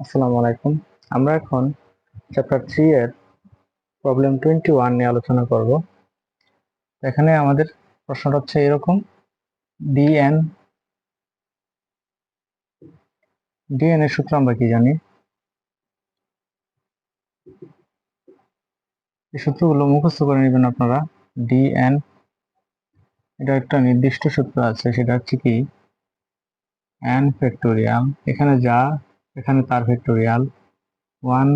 আসসালামু আলাইকুম। আমরা এখন চ্যাপ্টার 3 এর প্রবলেম 21 নিয়ে আলোচনা করব। এখানে আমাদের প্রশ্নটা হচ্ছে এরকম, ডিএন ডিএন এর সূত্র আমরা কি জানি? এই সূত্রগুলো মুখস্থ করে নেবেন আপনারা। ডিএন, এটা একটা নির্দিষ্ট সূত্র আছে, সেটা হচ্ছে কি এন ফ্যাক্টোরিয়াল, এখানে যা এখানে তার factorial, 1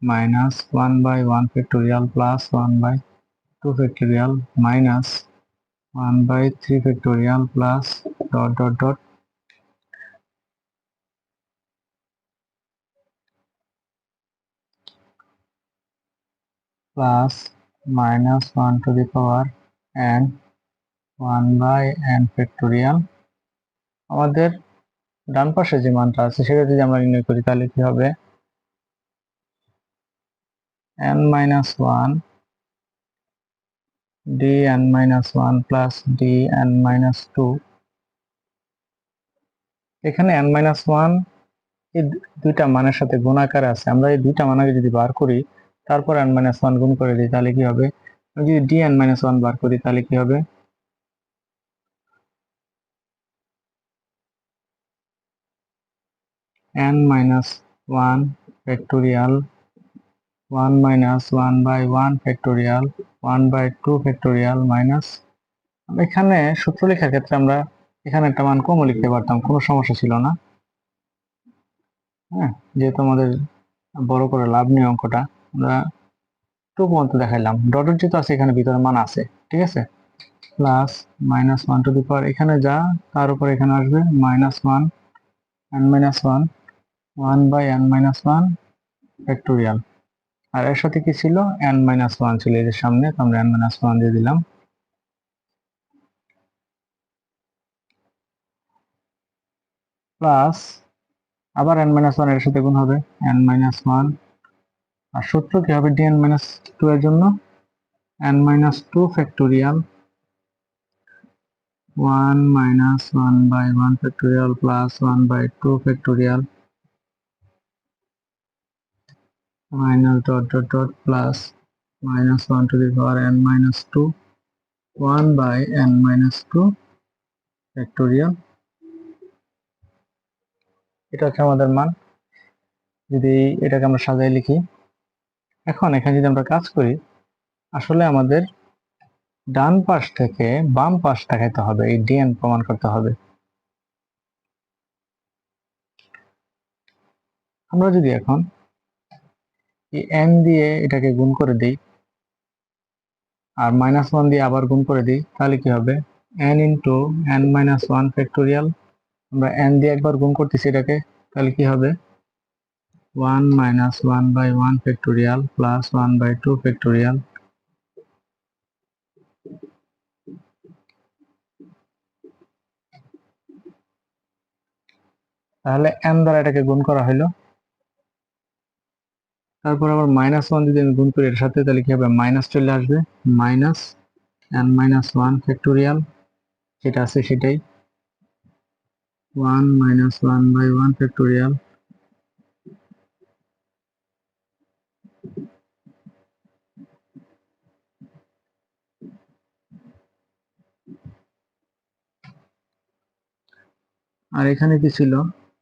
minus 1/1 factorial plus 1/2 factorial minus 1/3 factorial plus dot dot dot plus minus 1 to the power n 1/n factorial. আমাদের ডান পাশে যে মানটা আছে সেটা যদি আমরা নির্ণয় করি তাহলে কি হবে? n-1 dn-1 plus dn-2। এখানে n-1 এই দুইটা মানের সাথে গুণাকারে আছে, আমরা এই দুইটা মানকে যদি বার করি তারপর n-1 গুণ করে দিই তাহলে কি হবে? আমি যদি dn-1 বার করি তাহলে কি হবে? n-1 factorial 1 minus 1/1 factorial 1/2 factorial minus, এখানে সূত্র লেখার ক্ষেত্রে আমরা এখানে একটা মান কমও লিখতে পারতাম, কোনো সমস্যা ছিল না। হ্যাঁ, যেহেতু আমাদের বড় করে লাভ নেই অঙ্কটা, আমরা টু পর্যন্ত দেখাইলাম। ডটের যেহেতু আছে এখানে ভিতরে মান আছে, ঠিক আছে। প্লাস -1 টু দি পাওয়ার এখানে যা তার উপর এখানে আসবে -1 n-1 1/n-1 ফ্যাক্টোরিয়াল। আর এর সাথে কি ছিল? n-1 ছিল এর সামনে, তো আমরা n-1 দিয়ে দিলাম। প্লাস আবার n-1 এর সাথে গুণ হবে n-1, আর সূত্র কি হবে dn-2 এর জন্য? n-2 factorial 1 minus 1/1 factorial plus 1/2 factorial minus dot dot dot plus -1 to the power n-2 1/n-2 factorial। এটা হচ্ছে আমাদের মান। যদি এটাকে আমরা সাজাই লিখি, এখন এখানে যদি আমরা কাজ করি, আসলে আমাদের ডান পাশ থেকে বাম পাশ দেখাইতে হবে, এই ডিএন প্রমাণ করতে হবে। আমরা যদি এখন এই n দিয়ে এটাকে গুণ করে দিই আর -1 দিয়ে আবার গুণ করে দিই তাহলে কি হবে? n ইন্টু n-1 ফ্যাক্টোরিয়াল, আমরা n দিয়ে একবার গুণ করতেছি এটাকে, তাহলে কি হবে? 1 minus 1/1 ফ্যাক্টোরিয়াল প্লাস 1/2 ফ্যাক্টোরিয়াল তাহলে n দ্বারা এটাকে গুণ করা হলো। তারপর আবার -1 যদি আমি গুণ করি এর সাথে তাহলে কি হবে? মাইনাস চলে আসবে, মাইনাস n-1 ফ্যাক্টোরিয়াল যেটা আছে সেটাই 1 minus 1/1 ফ্যাক্টোরিয়াল আর এখানে কি ছিল?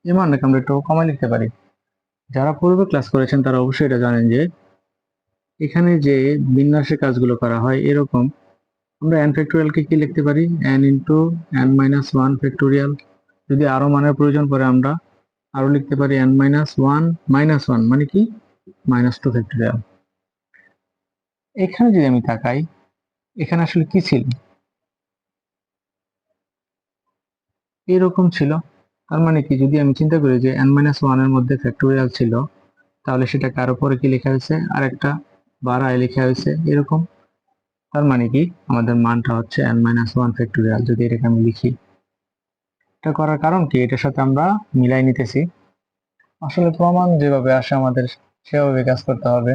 এই মানটাকে আমরা একটু কমায় লিখতে পারি। যারা পূর্বে ক্লাস করেছেন তারা অবশ্যই এটা জানেন যে এখানে যে বিন্যাসের কাজগুলো করা হয় এরকম, আমরা n ফ্যাক্টোরিয়ালকে কি লিখতে পারি? n into n-1 factorial. যদি আরো মানের প্রয়োজন পড়ে আমরা আরো লিখতে পারি n-1 মানে কি? -2 ফ্যাক্টোরিয়াল। এখানে যদি আমি তাকাই, এখানে আসলে কি ছিল? এরকম ছিল। তার মানে কি, যদি আমি চিন্তা করি যে n-1 এর মধ্যে ফ্যাক্টোরিয়াল ছিল, তাহলে সেটা কার উপরে কি লেখা হয়েছে? আরেকটা বাড়ায় লেখা হয়েছে এরকম। তার মানে কি, আমাদের মানটা হচ্ছে n-1 ফ্যাক্টোরিয়াল। যদি এটাকে আমি লিখি, এটা করার কারণ কি? এটার সাথে আমরা মিলাই নিতেছি। আসলে প্রমাণ যেভাবে আসে আমাদের সেভাবে কাজ করতে হবে।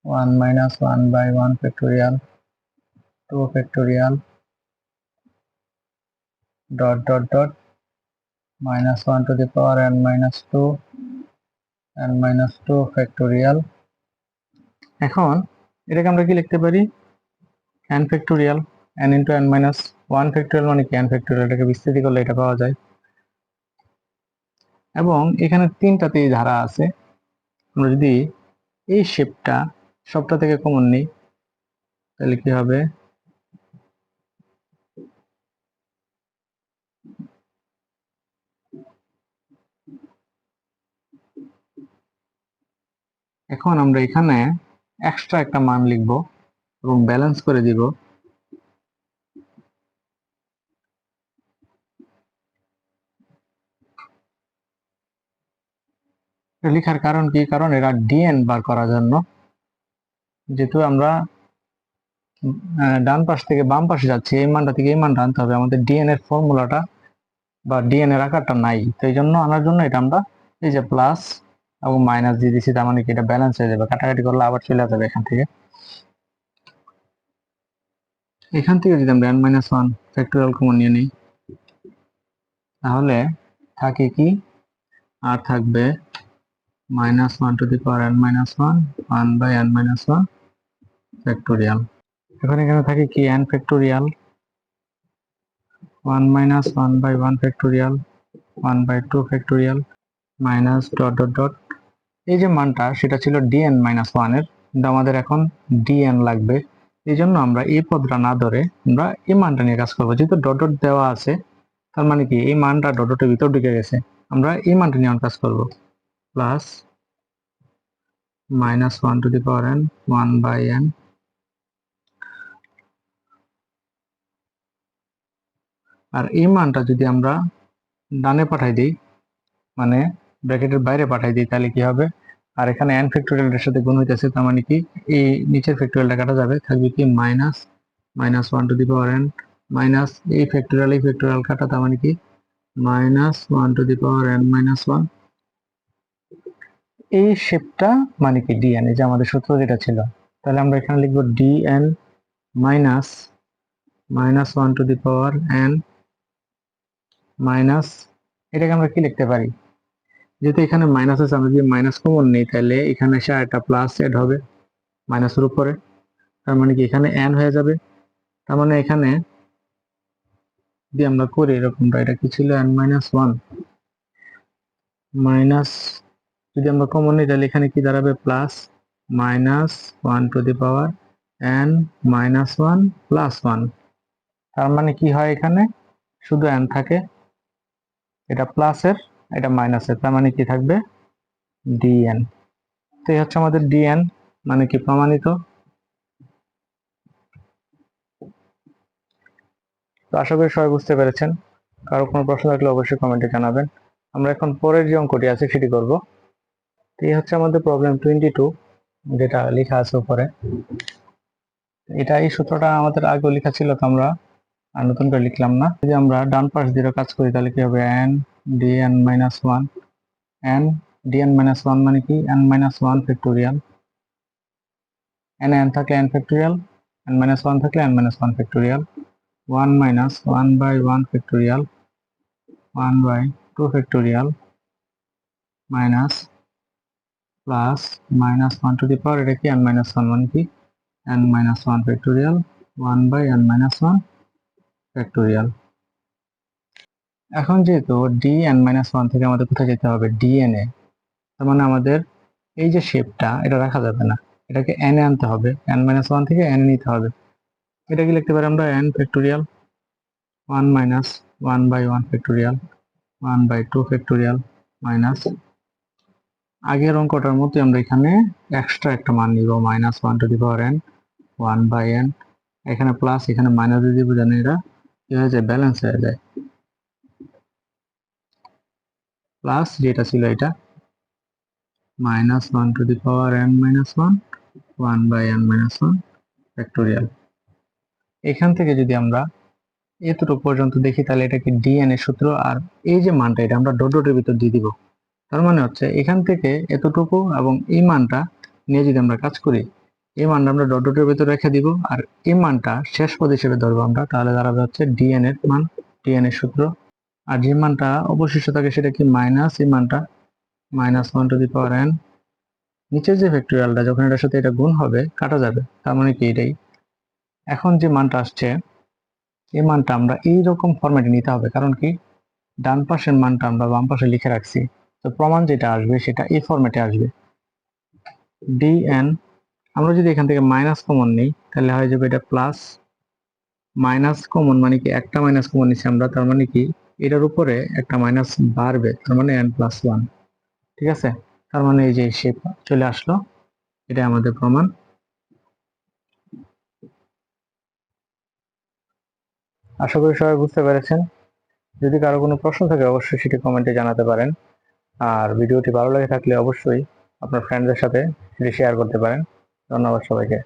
1 minus 1/1 factorial 2 factorial dot dot dot -1 to the power n-2 n-2 factorial. এখন এটাকে আমরা কি লিখতে পারি, n factorial, n into n-1 factorial মানে কি n ফ্যাক্টোরিয়াল, এটাকে বিস্তৃতি করলে এটা পাওয়া যায়। এবং এখানে তিনটাতেই ধারা আছে, আমরা যদি এই শেপটা সবটা থেকে কমন নিই তাহলে কি হবে, এখন আমরা এখানে এক্সট্রা একটা মান লিখব এবং ব্যালেন্স করে দিব। লেখার কারণ কি, কারণ এরা ডিএন বার করার জন্য, যেহেতু আমরা ডান পাশ থেকে বাম পাশে যাচ্ছি, এই মানটা থেকে এই মানটা আনতে হবে, আমাদের ডিএন এর ফর্মুলাটা বা ডিএন এর আকারটা নাই, তো এই জন্য আনার জন্য এটা আমরা এই যে প্লাস এবং মাইনাস দিয়ে দিচ্ছি, তার মানে কি এটা ব্যালেন্স হয়ে যাবে, কাটাকাটি করলে আবার চলে যাবে এখান থেকে। এখান থেকে যদি আমরা n-1 ফ্যাক্টোরিয়াল কমন নিয়ে নিই তাহলে থাকে কি, আর থাকবে -1 to the power n-1 1 by n-1 factorial. এখন এখানে থাকে কি n factorial 1 minus 1 by 1 factorial 1 by 2 factorial minus dot dot dot, এই যে মানটা সেটা ছিল dn-1 এর, কিন্তু আমাদের এখন dn লাগবে, এই জন্য আমরা এই পদটা না ধরে আমরা এই মানটা নিয়ে কাজ করবো, যেহেতু ডট ডট দেওয়া আছে তার মানে কি এই মানটা ডট ডটের ভিতর ঢুকে গেছে, আমরা এই মানটা নিয়ে কাজ করবো, plus -1 to the power n 1 by n, আর এই মানটা যদি আমরা ডানে পাঠাই দিই মানে ব্র্যাকেটের বাইরে পাঠাই দিই তাহলে কি হবে, আর এখানে n ফ্যাক্টোরিয়ালের সাথে গুণ হইতেছে, তার মানে কি এই নিচের ফ্যাক্টোরিয়ালটা কাটা যাবে, থাকবে কি -1 to the power n minus এই ফ্যাক্টোরিয়াল কাটা, তার মানে কি -1 টু দি পাওয়ার n-1, এই শেপটা মানে কি dn, এই যে আমাদের সূত্র যেটা ছিল, তাহলে আমরা এখানে লিখবো dn minus -1 to the power n minus, এটাকে আমরা কি লিখতে পারি, যেহেতু এখানে মাইনাস আছে আমরা যদি মাইনাস কমন নেই তাহলে এখানে এসে একটা প্লাস এড হবে মাইনাসের উপরে, তার মানে কি এখানে n হয়ে যাবে, তার মানে এখানে যদি আমরা করি এরকমটা, এটা কি ছিল n-1 মাইনাস, যদি আমরা কমন নিই তাহলে এখানে কি দাঁড়াবে plus -1 to the power n-1 plus 1, তার মানে কি হয় এখানে শুধু n থাকে, এটা প্লাসের এটা মাইনাসের, তার মানে কি থাকবে dn, তো এই হচ্ছে আমাদের dn মানে কি প্রমাণিত। তো আশা করি সবাই বুঝতে পেরেছেন, কারো কোনো প্রশ্ন থাকলে অবশ্যই কমেন্টে জানাবেন। আমরা এখন পরের যে অঙ্কটি আছে সেটি করব। তো এই হচ্ছে আমাদের প্রবলেম 22 যেটা লেখা আছে উপরে, এটা এই সূত্রটা আমাদের আগেও লেখা ছিল, তো আমরা আর নতুন করে লিখলাম না। যদি আমরা ডান পাশ দিয়ে কাজ করি তাহলে কি হবে n dn-1, n dn-1 মানে কি n-1 ফ্যাক্টোরিয়াল, n থাকলে n ফ্যাক্টোরিয়াল, n-1 থাকলে n-1 factorial, 1 minus 1 by 1 factorial 1 by 2 factorial minus plus -1 to the power, এটা কি n-1 মানে কি n-1 factorial 1 by n-1 factorial. এখন যেহেতু dn-1 থেকে আমাদের কোথায় যেতে হবে dn এ, তার মানে আমাদের এই যে শেপটা এটা রাখা যাবে না, এটাকে n এ আনতে হবে, n-1 থেকে n এ নিতে হবে, এটা কি লিখতে পারি আমরা n factorial 1 minus 1 by 1 factorial 1 by 2 factorial minus, আগের অঙ্কটার মতো আমরা এখানে এক্সট্রা একটা মান নিব -1 to the power n 1 by n, এখানে প্লাস এখানে মাইনাস দিয়ে দিব, জানি এটা কি হয়ে যায় ব্যালেন্স হয়ে যায়, প্লাস যেটা ছিল এটা -1 to the power n-1 1 by n-1 factorial. এখান থেকে যদি আমরা এতটুকু পর্যন্ত দেখি তাহলে এটা কি dn এর সূত্র, আর এই যে মানটা এটা আমরা ডট ডটের ভিতর দিয়ে দিব, তার মানে হচ্ছে এখান থেকে এতটুকু এবং এই মানটা নিয়ে যদি আমরা কাজ করি, এই মানটা আমরা ডট ডটের ভিতর রেখে দিব, আর এই মানটা শেষ পদ হিসেবে ধরবো আমরা, তাহলে দাঁড়াবে হচ্ছে dn এর মান, dn এর সূত্র, আর যে মানটা অবশিষ্ট থাকে সেটা কি মাইনাস এই মানটা -1 নিচের যে ফ্যাক্টোরিয়ালটা যখন এটার সাথে এটা গুণ হবে কাটা যাবে, তার মানে কি এটাই। এখন যে মানটা আসছে এই মানটা আমরা এইরকম ফরম্যাটে নিতে হবে, কারণ কি ডান পাশের মানটা আমরা বাম পাশে লিখে রাখছি, তো প্রমাণ যেটা আসবে সেটা এই ফরম্যাটে আসবে। dn আমরা যদি এখান থেকে মাইনাস কমন নিই তাহলে হয়ে যাবে এটা প্লাস, মাইনাস কমন মানে কি একটা মাইনাস কমন নিচ্ছি আমরা, তার মানে কি এটার উপরে একটা মাইনাস বাড়বে, তার মানে n+1। ঠিক আছে, তার মানে এই যে শেপ চলে আসলো, এটা আমাদের প্রমাণ। আশা করি সবাই বুঝতে পেরেছেন। যদি কারো কোনো প্রশ্ন থাকে অবশ্যই সেটি কমেন্টে জানাতে পারেন। আর ভিডিওটি ভালো লেগে থাকলে অবশ্যই আপনার ফ্রেন্ডদের সাথে সেটি শেয়ার করতে পারেন। ধন্যবাদ সবাইকে।